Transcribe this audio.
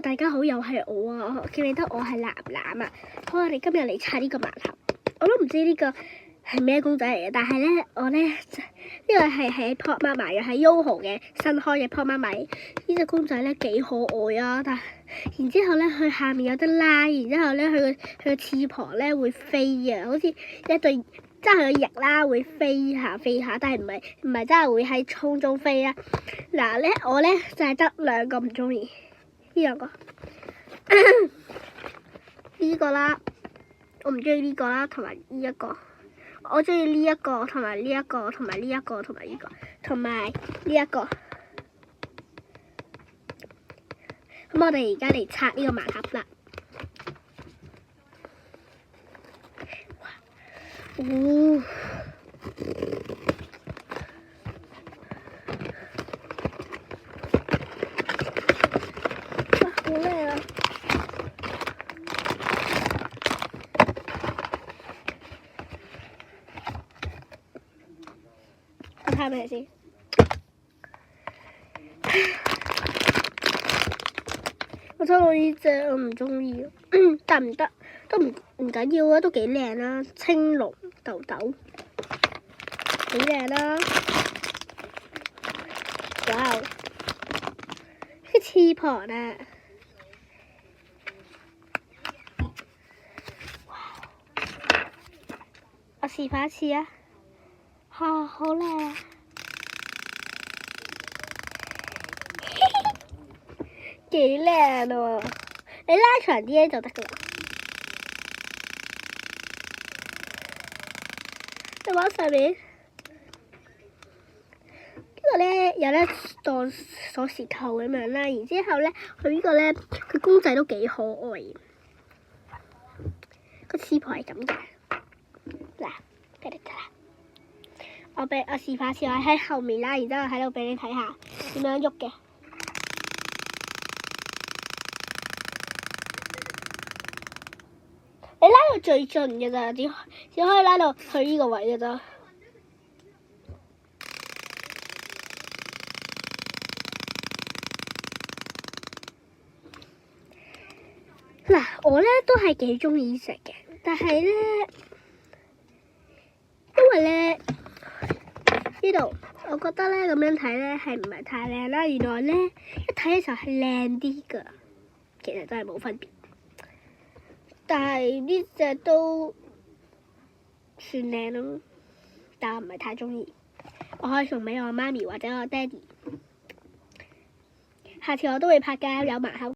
大家好，又係我啊！記唔記得我係藍藍啊？好，我哋今日嚟拆呢個盲盒。我都唔知呢個係咩公仔嚟嘅，但係咧，我咧呢個係喺 Pop Mart 買嘅，係 YOHO 嘅新開嘅 Pop Mart 買。呢隻公仔咧幾可愛啊！然之後咧，佢下面有得拉，然之後咧，佢個翅膀咧會飛啊，好似一對。即係佢個翼啦，會飛下，但係唔係真係會喺空中飛啊！嗱咧，我咧就係得兩個唔中意，呢兩個呢個啦，我唔中意呢個啦，同埋呢一個，我中意呢一個，同埋呢一個，同埋呢一個，同埋呢個，同埋呢一個。咁我哋而家嚟拆呢個盲盒啦。哦！哇，好靚啊！我睇下咩先。我抽到呢隻，我唔中意，得唔得？都唔緊要啊，都幾靚啦，青龍豆豆，幾靚啦！哇，啲翅膀啊！我示範一次啊！嚇，好靚啊！幾靚喎！你拉長啲咧就得噶啦。你玩上面呢個咧有得當鎖匙扣咁樣啦，然之後咧佢呢個咧佢公仔都幾可愛，個翅膀係咁嘅。嗱，俾你睇下，我示範次，我喺後面啦，然之後喺度俾你睇下點樣喐嘅。你拉到最盡嘅咋，只可以拉到去呢個位嘅咋。嗱，我咧都係幾中意食嘅，但係咧，因為咧呢度，我覺得咧咁樣睇咧係唔係太靚啦。原來咧一睇嘅時候係靚啲㗎，其實真係冇分別。但係呢隻都算靚咯，但我唔係太中意。我可以送俾我媽咪或者我爹哋。下次我都會拍㗎，有盲盒。